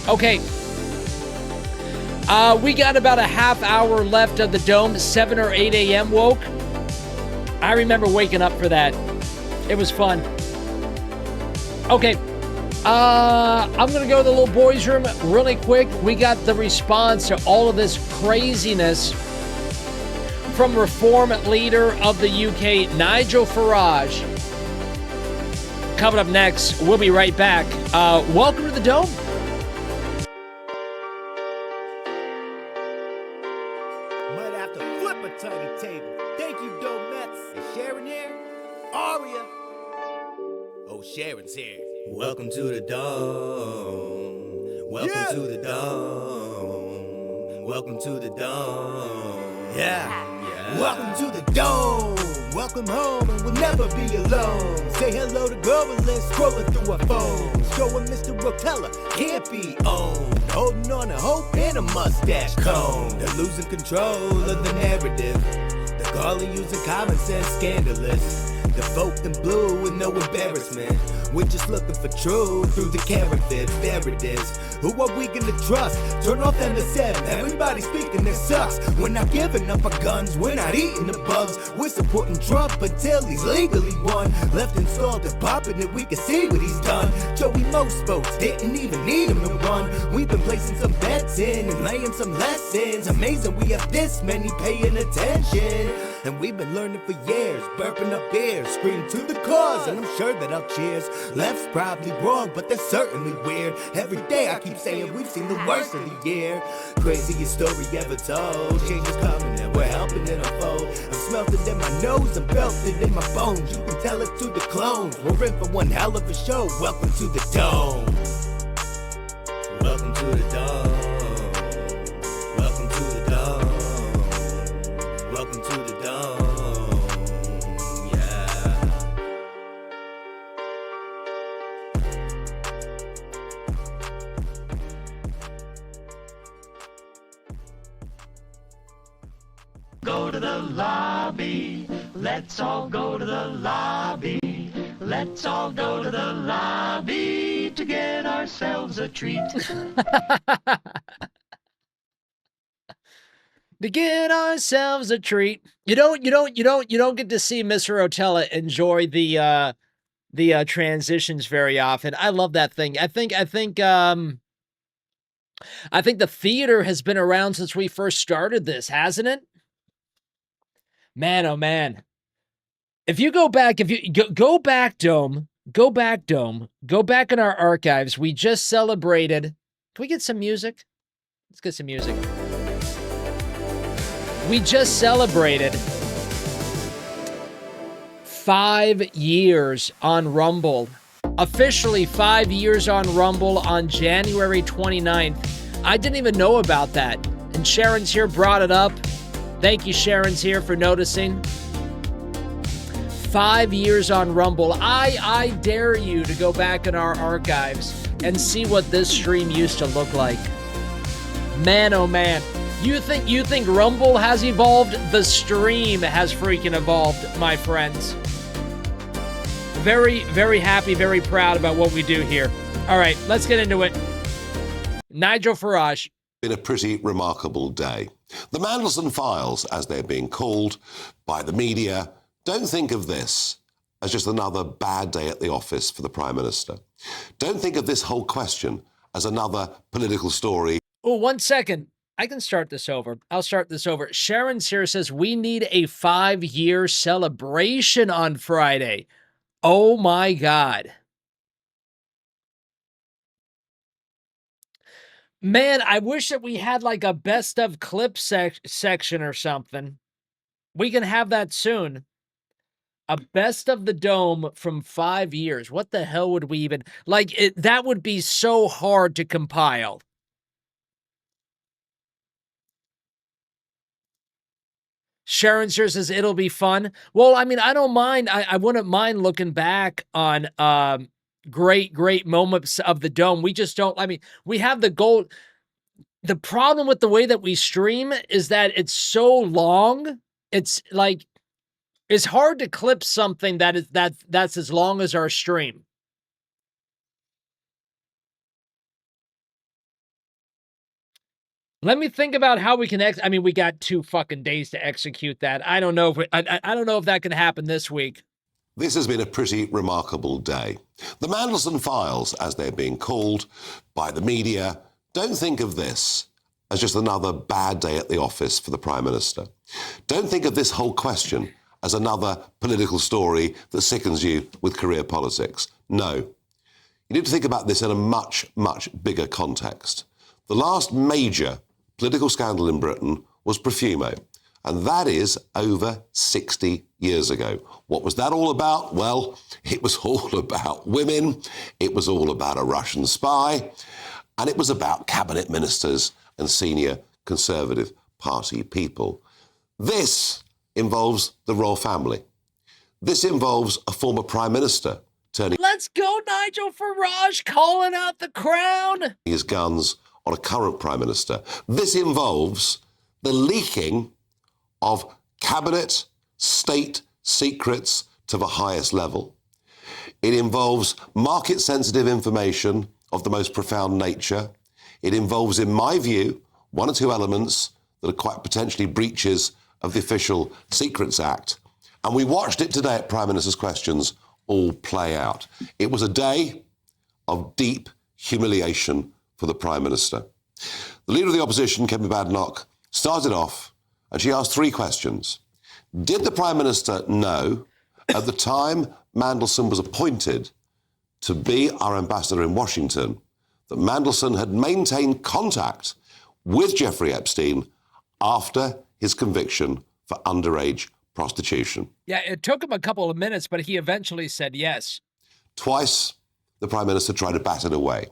Okay. We got about a half hour left of the Dome, 7 or 8 a.m. woke. I remember waking up for that. It was fun. Okay. I'm going to go to the little boys' room really quick. We got the response to all of this craziness from reform leader of the UK, Nigel Farage. Coming up next, we'll be right back. Welcome to the Dome. Might have to flip a tiny table. Thank you, Donuts. Is Sharon here? Aria. Oh, Sharon's here. Welcome to the Dome. Welcome to the Dome. Welcome to the Dome. Yeah. Welcome to the Dome. Welcome home, and we'll never be alone. Say hello to Gorilla, scrolling through our phones. Showing Mr. Rotella can't be owned. Holding on to hope in a mustache cone. They're losing control of the narrative. They're calling using common sense scandalous. The folk in blue with no embarrassment. We're just looking for truth through the caravan. There it is. Who are we gonna trust? Turn off MSM. Everybody speaking this sucks. We're not giving up our guns. We're not eating the bugs. We're supporting Trump until he's legally won. Left installed and popping it, we can see what he's done. Joey, most folks didn't even need him to run. We've been placing some bets in and laying some lessons. Amazing we have this many paying attention. And we've been learning for years, burping up beers, scream to the cause, and I'm sure that I'll cheers. Left's probably wrong, but they're certainly weird. Every day I keep saying we've seen the worst of the year. Craziest story ever told. Change is coming and we're helping it unfold. I'm smelting in my nose and belted in my bones. You can tell it to the clones. We're in for one hell of a show. Welcome to the Dome. Welcome to the Dome. Welcome to the Dome. Welcome to the Dome. Yeah. Go to the lobby. Let's all go to the lobby. Let's all go to the lobby to get ourselves a treat. To get ourselves a treat. You don't get to see Mr. Rotella enjoy the transitions very often. I love that thing. I think the theater has been around since we first started this, hasn't it? Man, oh man. If you go back, go back, Dome, go back in our archives. We just celebrated. Can we get some music? Let's get some music. We just celebrated 5 years on Rumble. Officially 5 years on Rumble on January 29th. I didn't even know about that. And Sharon's here brought it up. Thank you, Sharon's here, for noticing. 5 years on Rumble. I dare you to go back in our archives and see what this stream used to look like. Man, oh man. You think Rumble has evolved? The stream has freaking evolved, my friends. Very, very happy, very proud about what we do here. All right, let's get into it. Nigel Farage. Been a pretty remarkable day. The Mandelson files, as they're being called by the media, don't think of this as just another bad day at the office for the Prime Minister. Don't think of this whole question as another political story. Oh, 1 second. I can start this over. I'll start this over. Sharon's here says we need a 5-year celebration on Friday. Oh my God. Man, I wish that we had like a best of clips section or something. We can have that soon. A best of the Dome from 5 years. What the hell would we even like? That would be so hard to compile. Sharon sure says it'll be fun. Well, I mean, I don't mind. I wouldn't mind looking back on great moments of the Dome. We just don't. I mean, we have the gold. The problem with the way that we stream is that it's so long. It's like it's hard to clip something that's as long as our stream. Let me think about how we can I mean, we got 2 fucking days to execute that. I don't know if I don't know if that can happen this week. This has been a pretty remarkable day. The Mandelson files, as they're being called by the media, don't think of this as just another bad day at the office for the Prime Minister. Don't think of this whole question as another political story that sickens you with career politics. No. You need to think about this in a much, much bigger context. The last major political scandal in Britain was Profumo, and that is over 60 years ago. What was that all about? Well, it was all about women, it was all about a Russian spy, and it was about cabinet ministers and senior Conservative Party people. This involves the royal family. This involves a former Prime Minister turning Let's go, Nigel Farage, calling out the crown. his guns on a current Prime Minister. This involves the leaking of cabinet, state secrets to the highest level. It involves market-sensitive information of the most profound nature. It involves, in my view, 1 or 2 elements that are quite potentially breaches of the Official Secrets Act. And we watched it today at Prime Minister's Questions all play out. It was a day of deep humiliation for the Prime Minister. The Leader of the Opposition, Kemi Badenoch, started off and she asked 3 questions. Did the Prime Minister know at the time Mandelson was appointed to be our ambassador in Washington that Mandelson had maintained contact with Jeffrey Epstein after his conviction for underage prostitution? Yeah, it took him a couple of minutes, but he eventually said yes. Twice, the Prime Minister tried to bat it away.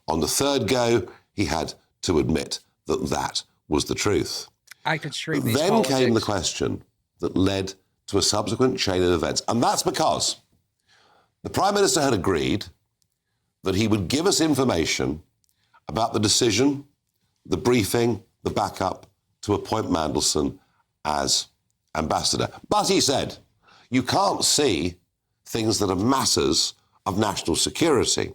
On the 3rd go, he had to admit that that was the truth. I could stream these Then politics. came the question that led to a subsequent chain of events. And that's because the Prime Minister had agreed that he would give us information about the decision, the briefing, the backup to appoint Mandelson as ambassador. But he said, you can't see things that are matters of national security.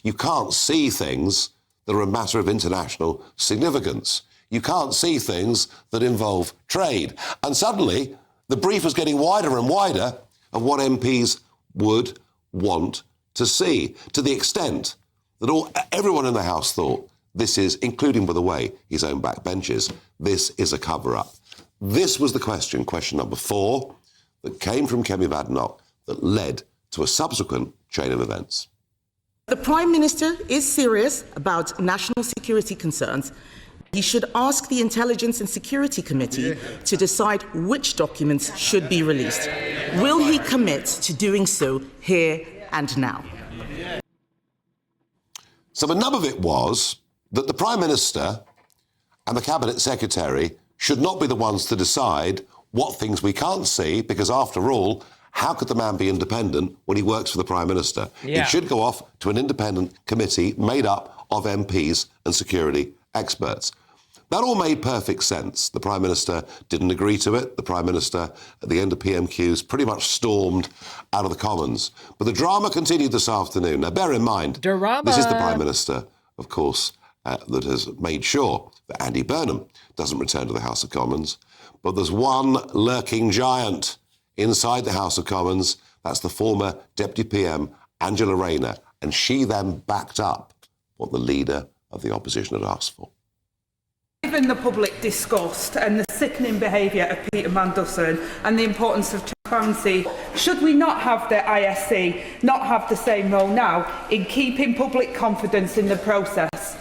You can't see things that are a matter of international significance. You can't see things that involve trade. And suddenly, the brief was getting wider and wider of what MPs would want to see, to the extent that everyone in the House thought this is, including, by the way, his own backbenchers, this is a cover-up. This was the question number 4, that came from Kemi Badenoch that led to a subsequent chain of events. The Prime Minister is serious about national security concerns. He should ask the Intelligence and Security Committee to decide which documents should be released. Will he commit to doing so here and now? So the nub of it was that the Prime Minister and the Cabinet Secretary should not be the ones to decide what things we can't see, because after all, how could the man be independent when he works for the Prime Minister? Yeah. It should go off to an independent committee made up of MPs and security experts. That all made perfect sense. The Prime Minister didn't agree to it. The Prime Minister, at the end of PMQs, pretty much stormed out of the Commons. But the drama continued this afternoon. Now, bear in mind, Drama. This is the Prime Minister, of course, that has made sure that Andy Burnham doesn't return to the House of Commons. But there's one lurking giant inside the House of Commons. That's the former Deputy PM, Angela Rayner. And she then backed up what the Leader of the Opposition had asked for. Given the public disgust and the sickening behaviour of Peter Mandelson and the importance of transparency, should we not have the ISC not have the same role now in keeping public confidence in the process?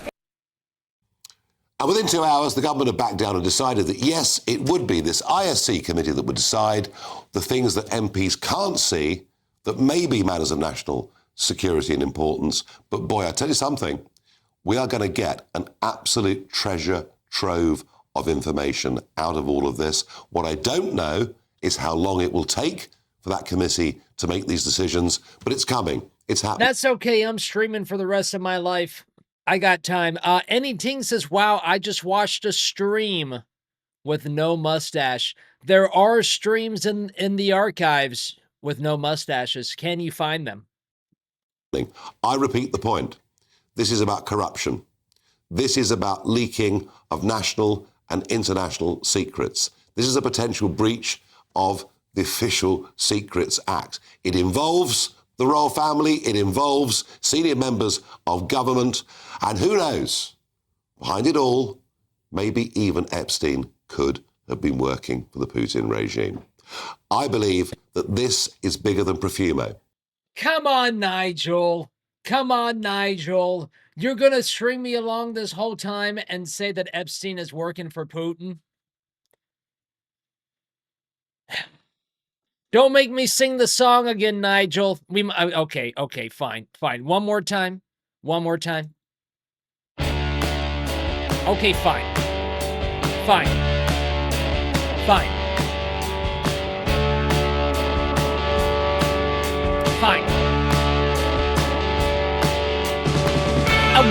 And within 2 hours, the government had backed down and decided that, yes, it would be this ISC committee that would decide the things that MPs can't see that may be matters of national security and importance. But boy, I tell you something, we are going to get an absolute treasure trove of information out of all of this. What I don't know is how long it will take for that committee to make these decisions, but it's coming. It's happening. That's okay. I'm streaming for the rest of my life. I got time. Anything says, wow, I just watched a stream with no mustache. There are streams in the archives with no mustaches. Can you find them? I repeat the point. This is about corruption. This is about leaking of national and international secrets. This is a potential breach of the Official Secrets Act. It involves the royal family, it involves senior members of government, and who knows, behind it all, maybe even Epstein could have been working for the Putin regime. I believe that this is bigger than Profumo. Come on, Nigel. Come on, Nigel. You're going to string me along this whole time and say that Epstein is working for Putin? Don't make me sing the song again, Nigel. Okay, fine. One more time. Okay, fine. Fine.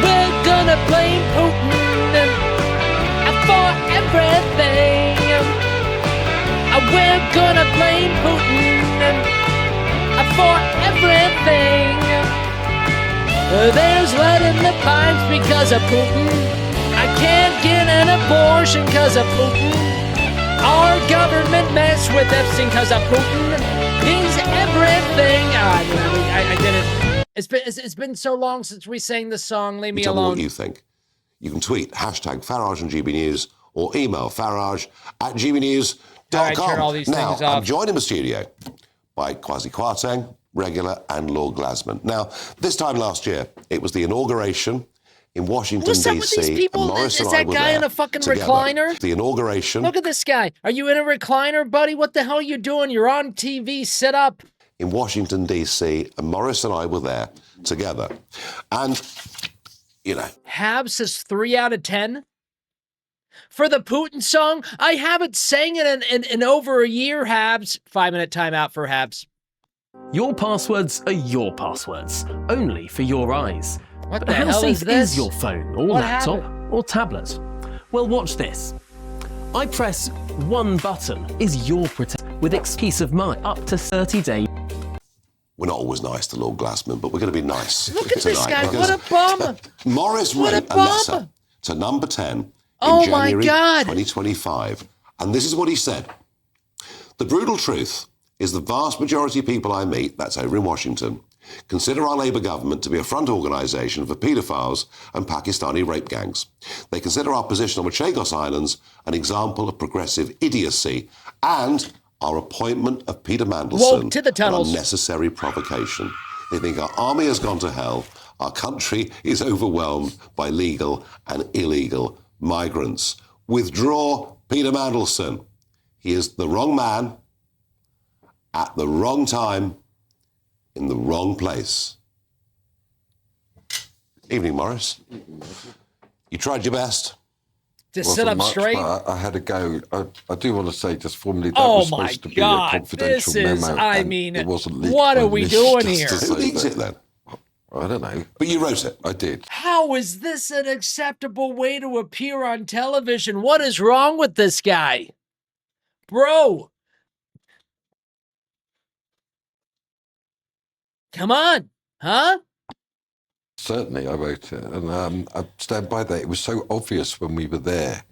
We're gonna blame Putin for everything. We're gonna blame Putin for everything. There's lead in the pipes because of Putin. I can't get an abortion because of Putin. Our government messed with Epstein because of Putin. He's everything. I did it. It's been so long since we sang the song. Leave me alone. Tell me what you think. You can tweet #Farage and GB News or email farage@gbnews.com. All right, turn all these now, things off. I'm joined in the studio by Kwasi Kwarteng, Regular, and Lord Glasman. Now, this time last year, it was the inauguration in Washington, What's up with D.C. these people? And Morris Is and that I were guy there in a fucking together. recliner? The inauguration. Look at this guy. Are you in a recliner, buddy? What the hell are you doing? You're on TV. Sit up. In Washington, D.C., and Morris and I were there together. And, you know. Habs is 3 out of 10 for the Putin song. I haven't sang it in over a year, Habs. 5-minute timeout for Habs. Your passwords are your passwords, only for your eyes. What But the how hell safe is this? your phone or What laptop happened? or tablet? Well, watch this. I press one button is your protection with peace of mind up to 30 days. We're not always nice to Lord Glassman, but we're going to be nice Look at tonight. this guy. because What a bum. Morris What a wrote a bum. letter to number 10 in Oh, my January God. 2025. And this is what he said. The brutal truth is the vast majority of people I meet, that's over in Washington, consider our Labour government to be a front organisation for paedophiles and Pakistani rape gangs. They consider our position on the Chagos Islands an example of progressive idiocy and our appointment of Peter Mandelson Woke to the tunnels. an unnecessary provocation. They think our army has gone to hell, our country is overwhelmed by legal and illegal migrants. Withdraw Peter Mandelson. He is the wrong man at the wrong time in the wrong place. Evening, Morris. You tried your best. Just sit up Much, straight. but I had a go. I do want to say just formally that Oh was my supposed to be God, a confidential this is- memo. I and mean, it wasn't leaked what by are we me, doing just here? to Who say leaked that. it then? I don't know. But you wrote it. I did. How is this an acceptable way to appear on television? What is wrong with this guy? Bro. Come on. Huh? Certainly, I wrote it, and I stand by that. It was so obvious when we were there.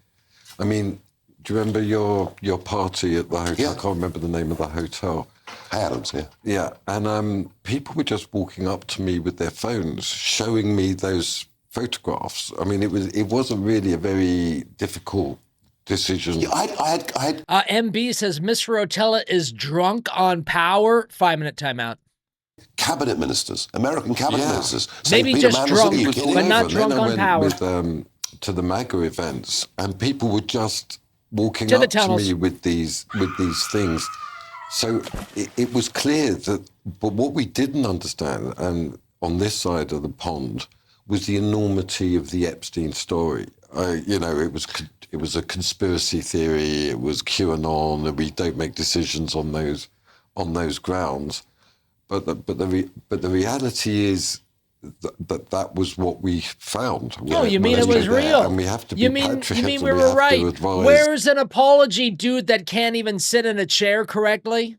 I mean, do you remember your party at the hotel? Yeah. I can't remember the name of the hotel. Adams, yeah. Yeah, and people were just walking up to me with their phones, showing me those photographs. I mean, it wasn't really a very difficult decision. Yeah, I had MB says Miss Rotella is drunk on power. 5-minute timeout. cabinet ministers, American cabinet Yeah. ministers. saying, Maybe Peter just Mandelson, drunk, are you It was kidding but me? all not over. drunk Then I on went power. with, to the MAGA events, and people were just walking To the up to tunnels. me with these things. So it was clear that, but what we didn't understand, and on this side of the pond, was the enormity of the Epstein story. It was a conspiracy theory. It was QAnon, and we don't make decisions on those grounds. But the reality is that was what we found. Oh, you mean it was real? And we have to be you mean patriots, we and were have to right? advise Where's an apology dude that can't even sit in a chair correctly?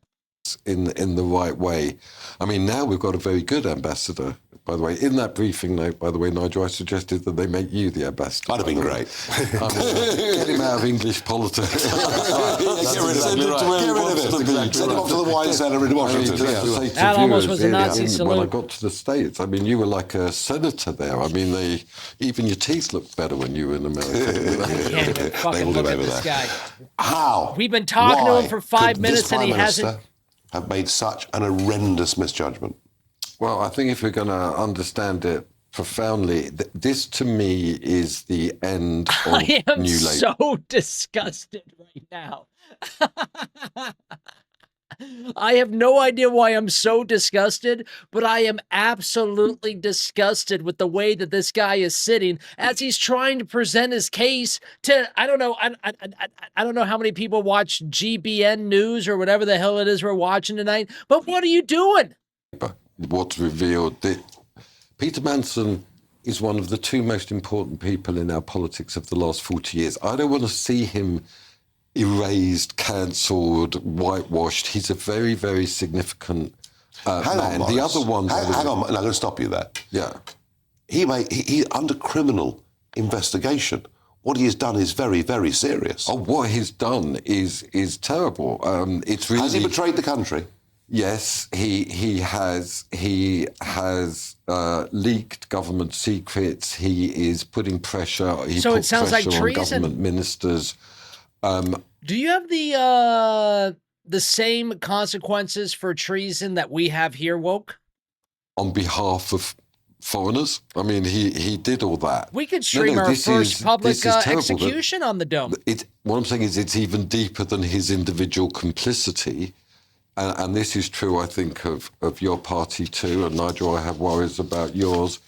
in the right way. I mean, now we've got a very good ambassador by the way. In that briefing note, by the way, Nigel, I suggested that they make you the ambassador. That'd have been great. Get him out of English politics. Get rid of it. Send him off to the wine cellar in Washington. That almost was a Nazi salute. When I got to the States, I mean, you were like a senator there. I mean, even your teeth looked better when you were in America. I can't even fucking look at this guy. How? We've been talking to him for 5 minutes and he hasn't... have made such an horrendous misjudgment? Well, I think if we're going to understand it profoundly, this to me is the end of I am New Labour. so disgusted right now. I have no idea why I'm so disgusted, but I am absolutely disgusted with the way that this guy is sitting as he's trying to present his case to, I don't know how many people watch GBN News or whatever the hell it is we're watching tonight, but what are you doing? What's revealed that Peter Manson is one of the two most important people in our politics of the last 40 years. I don't want to see him erased, cancelled, whitewashed. He's a very, very significant Hang man. on, Morris. The other ones... Hang on, I'm going to stop you there. Yeah. He's under criminal investigation. What he has done is very, very serious. Oh, what he's done is terrible. It's really... Has he betrayed the country? Yes, he has. He has leaked government secrets. He is putting pressure. So it sounds like treason. On government ministers. Do you have the same consequences for treason that we have here, Woke? On behalf of foreigners? I mean, he did all that. We could stream our first public execution on the Dome. What I'm saying is it's even deeper than his individual complicity. And this is true, I think, of your party too. And Nigel, I have worries about yours.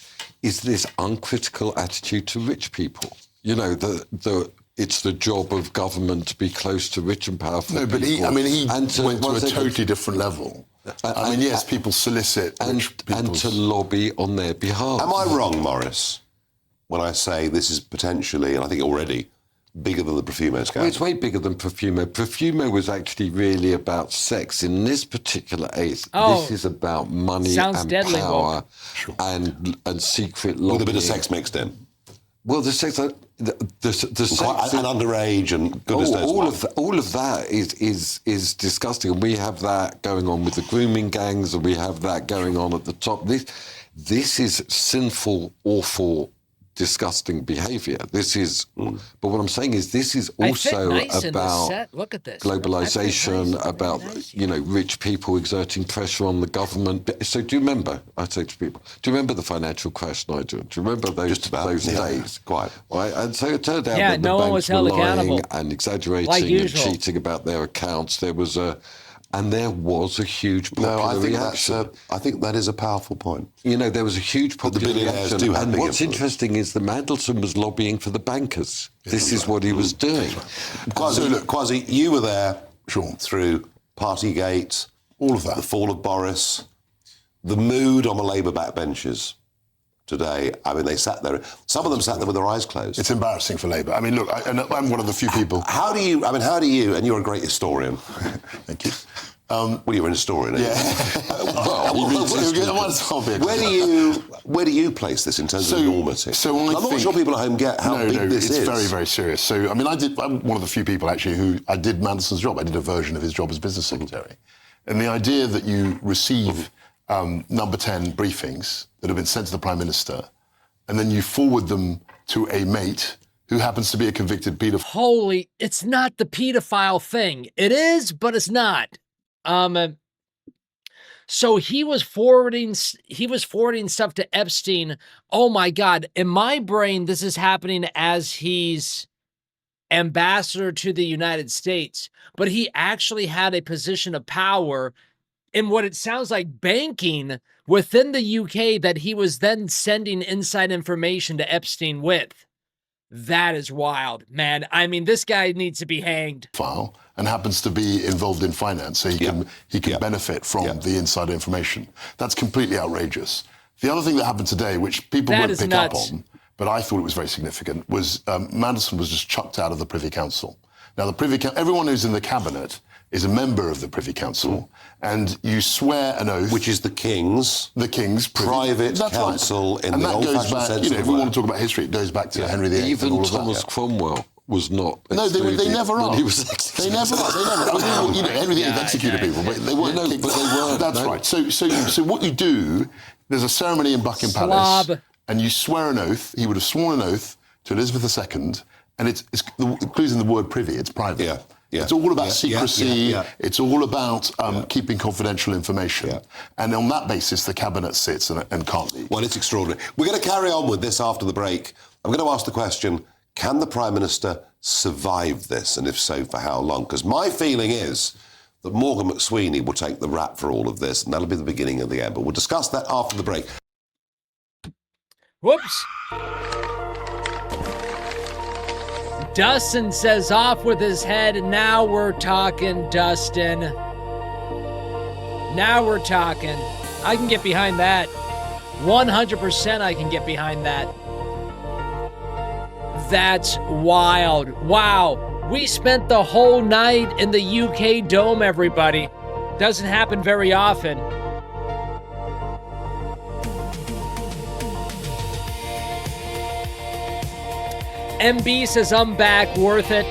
Is this uncritical attitude to rich people? You know, it's the job of government to be close to rich and powerful people. No, but he went to a totally different level. I mean, yes, people solicit rich and to lobby on their behalf. Am I wrong, Morris, when I say this is potentially, and I think already, bigger than the Profumo scandal? Well, it's way bigger than Profumo. Profumo was actually really about sex. In this particular case, this is about money and deadly, power and secret lobbying. With a bit of sex mixed in. Well, the sex... The sex and underage and goodness knows all of that is disgusting, and we have that going on with the grooming gangs, and we have that going on at the top. This is sinful, awful, disgusting behaviour. This is, but what I'm saying is, this is also about Look at this. globalisation, about rich people exerting pressure on the government. So do you remember? I say to people, do you remember the financial crash, Nigel? Do you remember those days? Quite. Right? And so it turned out that no the one was banks were held lying accountable, and exaggerating and cheating about their accounts. There was a huge popular reaction. I think that is a powerful point. There was a huge popular reaction. And what's interesting is that Mandelson was lobbying for the bankers. This is what he was doing. Kwasi, you were there through Partygate, all of that, the fall of Boris, the mood on the Labour backbenches today. I mean, they sat there. Some of them sat there with their eyes closed. It's embarrassing for Labour. I mean, look, I'm one of the few people. How do you? And you're a great historian. Thank you. Well, you're an historian. Yeah. Where do you place this in terms of enormity? I'm not sure people at home get how big this is. It's very, very serious. So, I mean, I'm one of the few people actually who I did Mandelson's job. I did a version of his job as business secretary, and the idea that you receive number 10 briefings that have been sent to the Prime Minister, and then you forward them to a mate who happens to be a convicted paedophile. It's not the pedophile thing. It is, but it's not. So he was forwarding stuff to Epstein. Oh my God. In my brain, this is happening as he's ambassador to the United States, but he actually had a position of power in what it sounds like banking within the UK that he was then sending inside information to Epstein with. That is wild, man. I mean, this guy needs to be hanged. File and happens to be involved in finance, so he can benefit from the inside information. That's completely outrageous. The other thing that happened today, which people won't pick up on, but I thought it was very significant, was Mandelson was just chucked out of the Privy Council. Now, everyone who's in the cabinet is a member of the Privy Council, and you swear an oath, which is the King's private council in and the that goes old-fashioned back. sense of if the we word. want to talk about history, it goes back to Henry VIII. Even and all of Thomas that. Cromwell was not. No, they never when are. He was they never are. They never. Well, Henry VIII executed people, but they weren't. No, but they weren't. That's right. So what you do? There's a ceremony in Buckingham Palace, and you swear an oath. He would have sworn an oath to Elizabeth II, and it's including the word privy. It's private. Yeah. It's all about secrecy. It's all about keeping confidential information. And on that basis, the cabinet sits and can't leave. Well, it's extraordinary. We're going to carry on with this after the break. I'm going to ask the question, can the Prime Minister survive this? And if so, for how long? Because my feeling is that Morgan McSweeney will take the rap for all of this, and that'll be the beginning of the end. But we'll discuss that after the break. Whoops. Dustin says off with his head. Now we're talking, Dustin. Now we're talking. I can get behind that. 100% I can get behind that. That's wild. Wow. We spent the whole night in the UK Dome, everybody. Doesn't happen very often. MB says, I'm back, worth it.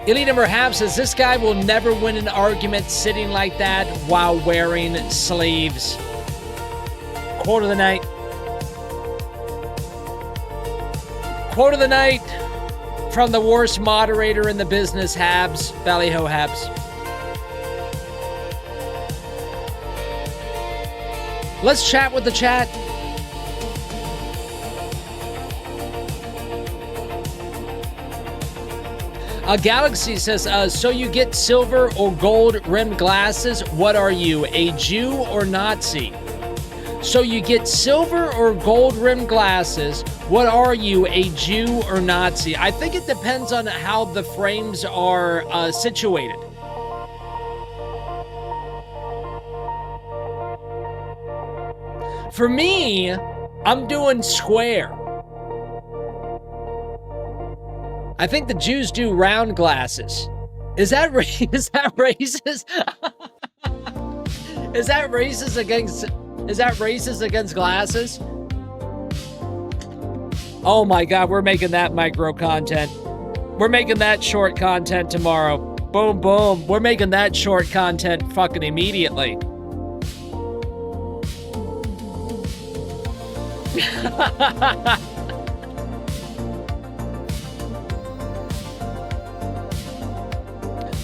Elite number half says, this guy will never win an argument sitting like that while wearing sleeves. Quote of the night. Quote of the night from the worst moderator in the business, Habs. Ballyho Habs. Let's chat with the chat. Galaxy says, so you get silver or gold rimmed glasses. What are you, a Jew or Nazi? So you get silver or gold rimmed glasses. What are you, a Jew or Nazi? I think it depends on how the frames are situated. For me, I'm doing square. I think the Jews do round glasses. Is that racist? Is that racist against glasses? Oh my God, we're making that micro content. We're making that short content tomorrow. Boom, boom. We're making that short content fucking immediately.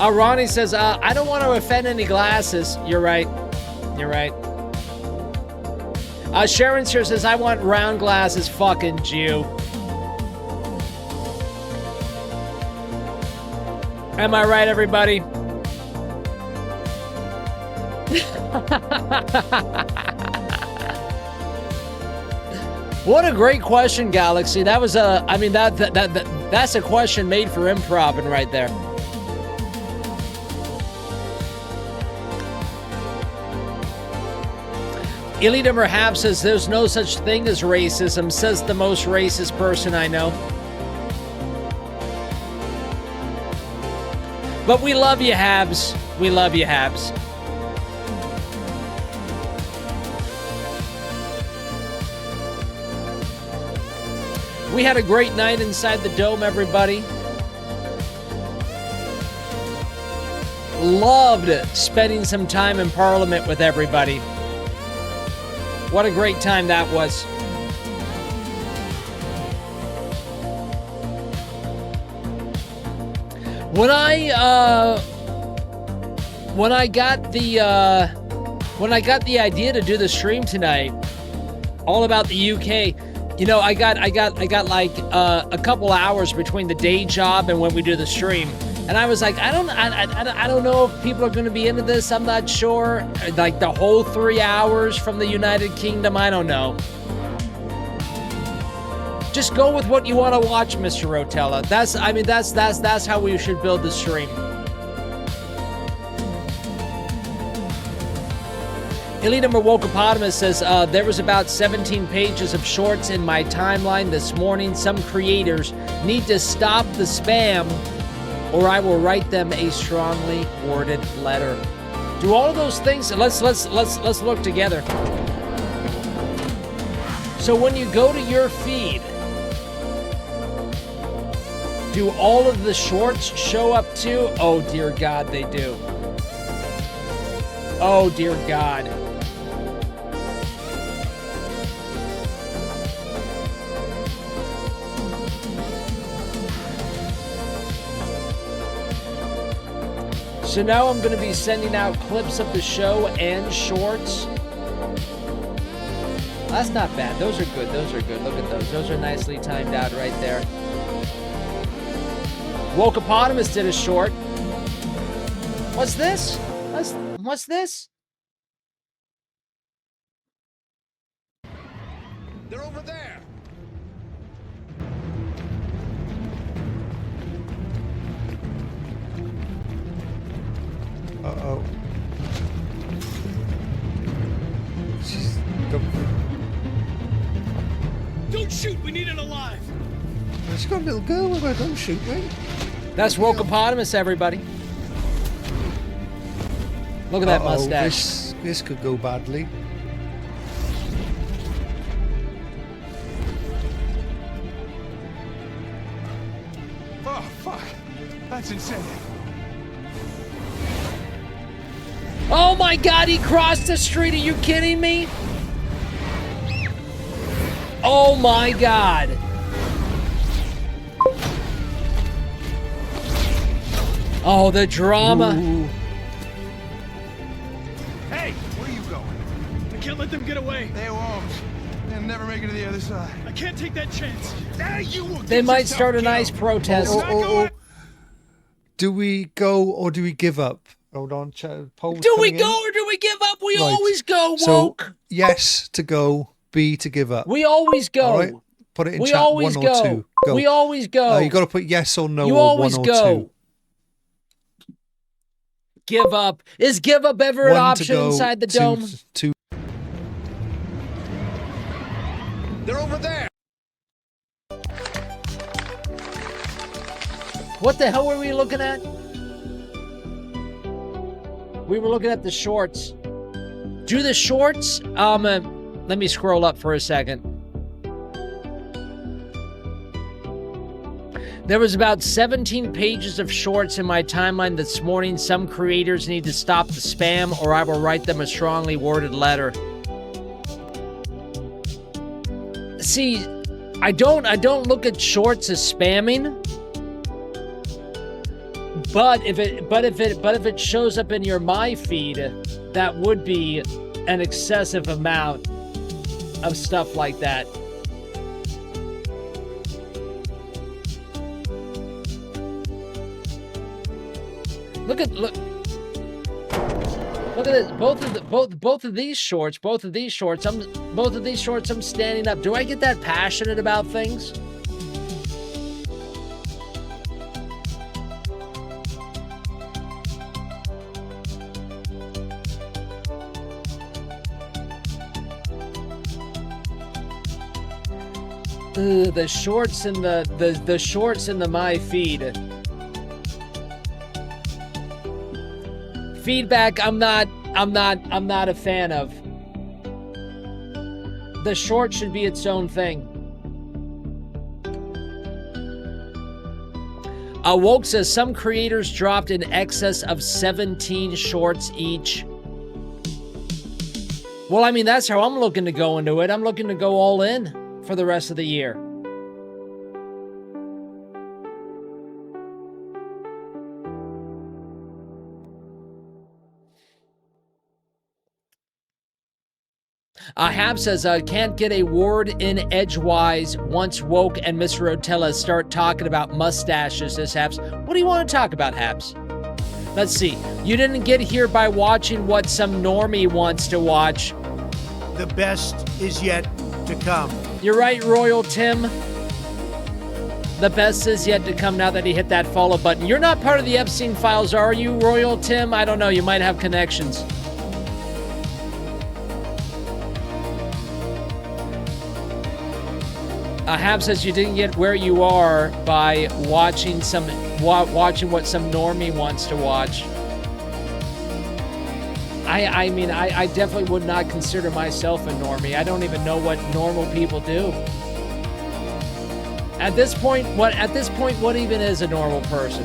Ronnie says, I don't want to offend any glasses. You're right. You're right. Sharon here says, I want round glasses, fucking Jew. Am I right, everybody? What a great question, Galaxy. That was that's a question made for improv right there. Elite number half says there's no such thing as racism, says the most racist person I know. But we love you, Habs. We love you, Habs. We had a great night inside the Dome, everybody. Loved spending some time in Parliament with everybody. What a great time that was. When I got the idea to do the stream tonight, all about the UK, you know, I got like a couple hours between the day job and when we do the stream. And I was like, I don't know if people are going to be into this. I'm not sure. Like the whole 3 hours from the United Kingdom, I don't know. Just go with what you want to watch, Mr. Rotella. That's how we should build the stream. Elita Wokeopotamus says, there was about 17 pages of shorts in my timeline this morning. Some creators need to stop the spam or I will write them a strongly worded letter. Do all of those things, let's look together. So when you go to your feed, do all of the shorts show up too? Oh dear God, they do. Oh dear God. So now I'm going to be sending out clips of the show and shorts. That's not bad. Those are good. Those are good. Look at those. Those are nicely timed out right there. Wokeopotamus did a short. What's this? What's this? They're over there. Uh-oh. Don't shoot, we need it alive. She's got a little girl with her, don't shoot me. That's Wokeopotamus, everybody. Look at that mustache. This could go badly. Oh, fuck. That's insane. Oh my God, he crossed the street. Are you kidding me? Oh my God. Oh, the drama. Ooh. Hey, where are you going? I can't let them get away. They won't. They'll never make it to the other side. I can't take that chance. They might start a nice protest. Oh. Do we go or do we give up? Hold on, polls do we coming go in. or do we give up? We Right. always go, So, woke. yes to go, B to give up. We always go. All right? Put it in We chat, always 1 or go. 2. Go. We always go. You got to put yes or no You or always 1 or go. 2. Give up. Is give up ever an 1 to option go, inside the 2 dome? to They're over there. What the hell were we looking at? We were looking at the shorts. Do the shorts? Let me scroll up for a second. There was about 17 pages of shorts in my timeline this morning. Some creators need to stop the spam or I will write them a strongly worded letter. See, I don't look at shorts as spamming. But if it shows up in your my feed, that would be an excessive amount of stuff like that. Look at this. Both of these shorts. I'm standing up. Do I get that passionate about things? The shorts in the shorts in the my feed. Feedback I'm not a fan of. The short should be its own thing. Woke says some creators dropped in excess of 17 shorts each. Well, I mean, that's how I'm looking to go into it. I'm looking to go all in for the rest of the year. Hab says, can't get a word in edgewise once Woke and Miss Rotella start talking about mustaches, says Habs. What do you want to talk about, Habs? Let's see. You didn't get here by watching what some normie wants to watch. The best is yet to come. You're right, Royal Tim. The best is yet to come now that he hit that follow button. You're not part of the Epstein files, are you, Royal Tim? I don't know. You might have connections. Hab says you didn't get where you are by watching what some normie wants to watch. I mean, I definitely would not consider myself a normie. I don't even know what normal people do. At this point, what even is a normal person?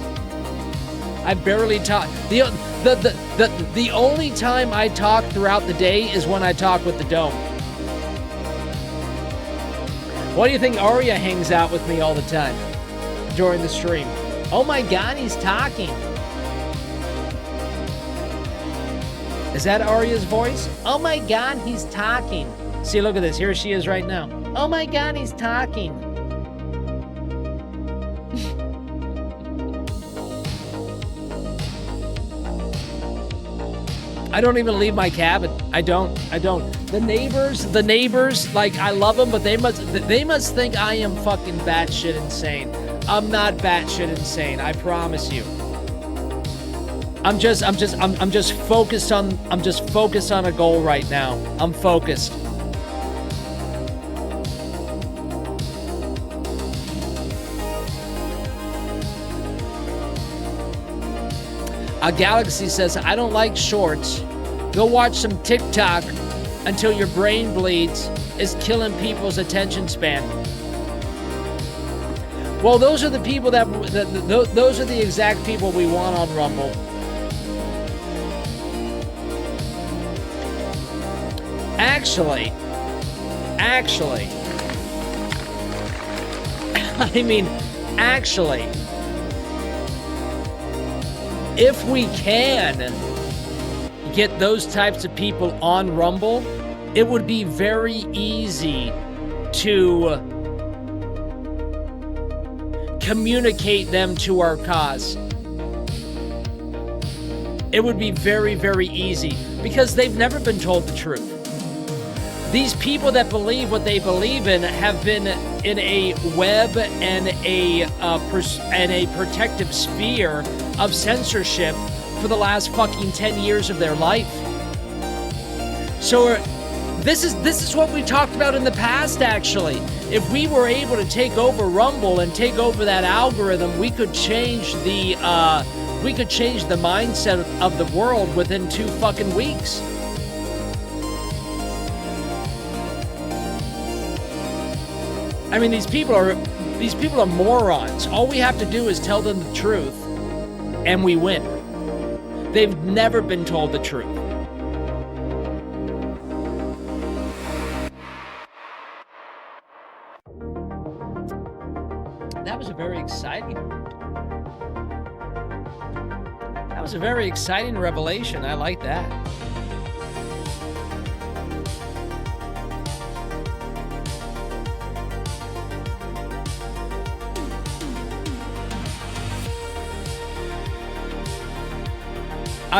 I barely talk. The only time I talk throughout the day is when I talk with the Dome. Why do you think Arya hangs out with me all the time during the stream? Oh my God, he's talking. Is that Arya's voice? Oh my God, he's talking. See, look at this. Here she is right now. Oh my God, he's talking. I don't even leave my cabin. I don't. The neighbors, like, I love them, but they must think I am fucking batshit insane. I'm not batshit insane. I promise you. I'm just focused on a goal right now. I'm focused. A Galaxy says, I don't like shorts. Go watch some TikTok until your brain bleeds. Is killing people's attention span. Well, those are the people those are the exact people we want on Rumble. Actually, if we can get those types of people on Rumble, it would be very easy to communicate them to our cause. It would be very, very easy because they've never been told the truth. These people that believe what they believe in have been in a web and a protective sphere of censorship for the last fucking 10 years of their life. So this is what we talked about in the past, actually. If we were able to take over Rumble and take over that algorithm, we could change the mindset of the world within 2 fucking weeks. I mean, these people are morons. All we have to do is tell them the truth, and we win. They've never been told the truth. That was a very exciting revelation. I like that.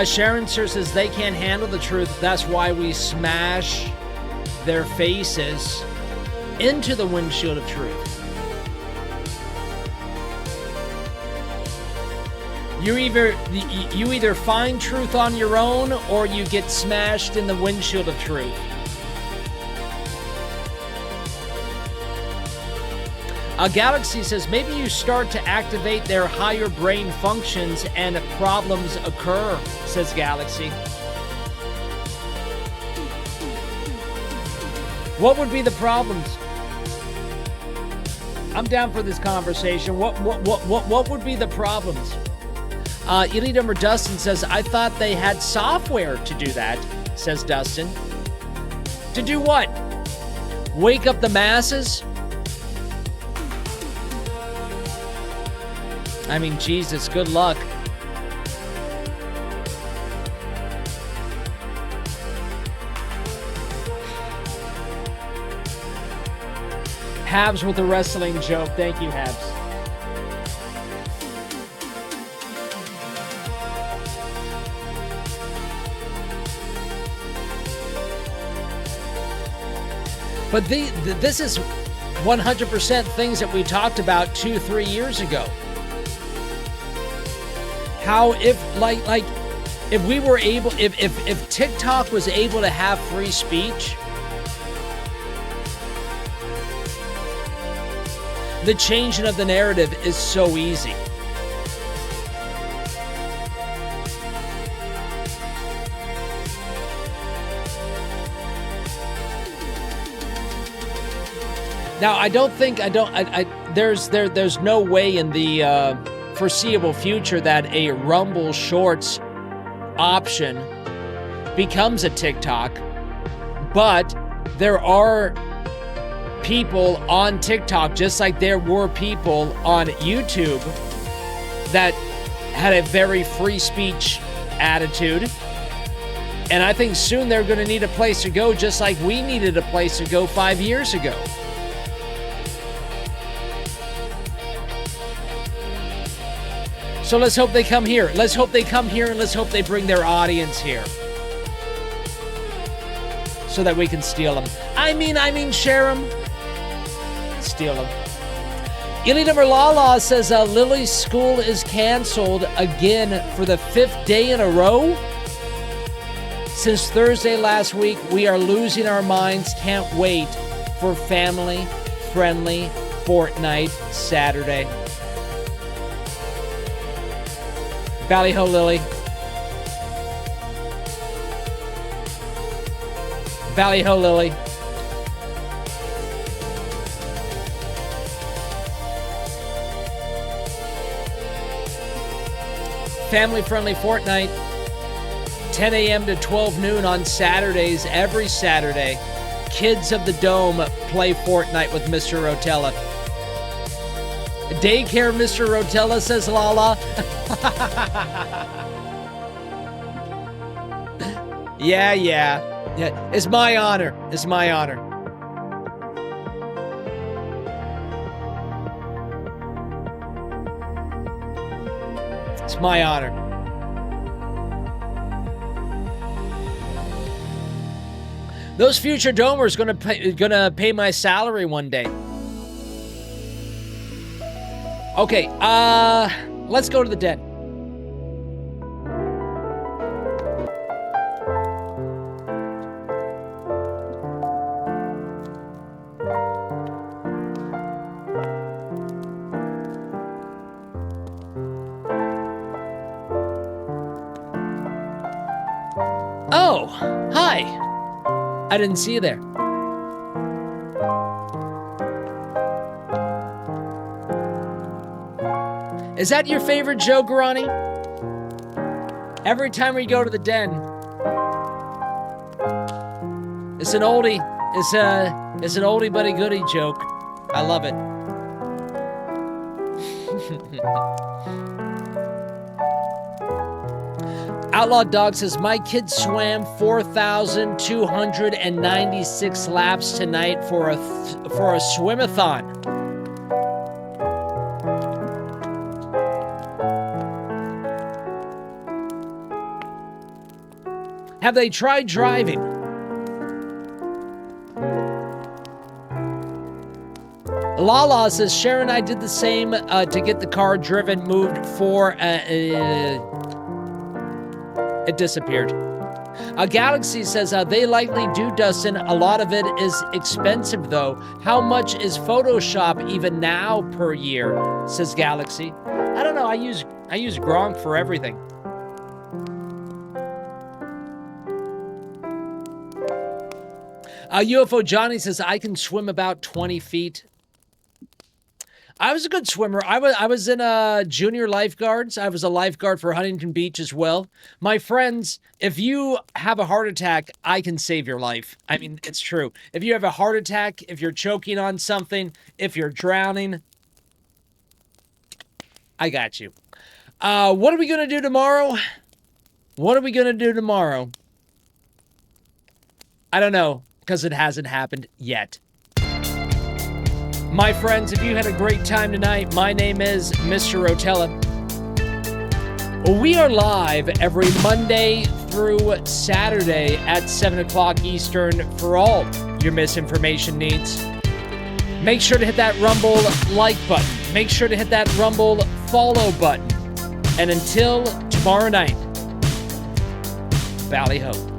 Sharon Sir says they can't handle the truth. That's why we smash their faces into the windshield of truth. You either find truth on your own or you get smashed in the windshield of truth. Galaxy says maybe you start to activate their higher brain functions and problems occur, says Galaxy. What would be the problems? I'm down for this conversation. What would be the problems? Elite Number Dustin says, I thought they had software to do that, says Dustin. To do what? Wake up the masses? I mean, Jesus, good luck. Habs with a wrestling joke. Thank you, Habs. But this is 100% things that we talked about 2-3 years ago. How if we were able, if TikTok was able to have free speech, The changing of the narrative is so easy. Now, there's no way in the foreseeable future that a Rumble Shorts option becomes a TikTok, but there are people on TikTok, just like there were people on YouTube that had a very free speech attitude. And I think soon they're going to need a place to go, just like we needed a place to go 5 years ago. So let's hope they come here. Let's hope they come here, and let's hope they bring their audience here so that we can steal them. I mean, share them. Steal them. Elite number Lala says Lily's school is canceled again for the 5th day in a row. Since Thursday last week, we are losing our minds. Can't wait for family-friendly Fortnite Saturday. Ballyho, Lily. Ballyho, Lily. Family-friendly Fortnite, 10 a.m. to 12 noon on Saturdays, every Saturday. Kids of the Dome play Fortnite with Mr. Rotella. Daycare Mr. Rotella, says Lala. Yeah. It's my honor. It's my honor. It's my honor. Those future domers gonna pay my salary one day. Okay, let's go to the den. Oh, hi. I didn't see you there. Is that your favorite joke, Ronnie? Every time we go to the den, it's an oldie. It's an oldie but a goodie joke. I love it. Outlaw Dog says, my kid swam 4,296 laps tonight for a swim-a-thon. Have they tried driving? Lala says, Sharon, I did the same to get the car driven, moved for... it disappeared. Galaxy says, they likely do, Dustin. A lot of it is expensive, though. How much is Photoshop even now per year? Says Galaxy. I don't know. I use Gronk for everything. UFO Johnny says, I can swim about 20 feet. I was a good swimmer. I was in junior lifeguards. I was a lifeguard for Huntington Beach as well. My friends, if you have a heart attack, I can save your life. I mean, it's true. If you have a heart attack, if you're choking on something, if you're drowning, I got you. What are we going to do tomorrow? What are we going to do tomorrow? I don't know, because it hasn't happened yet. My friends, if you had a great time tonight, my name is Mr. Rotella. We are live every Monday through Saturday at 7 o'clock Eastern for all your misinformation needs. Make sure to hit that Rumble like button. Make sure to hit that Rumble follow button. And until tomorrow night, Ballyho.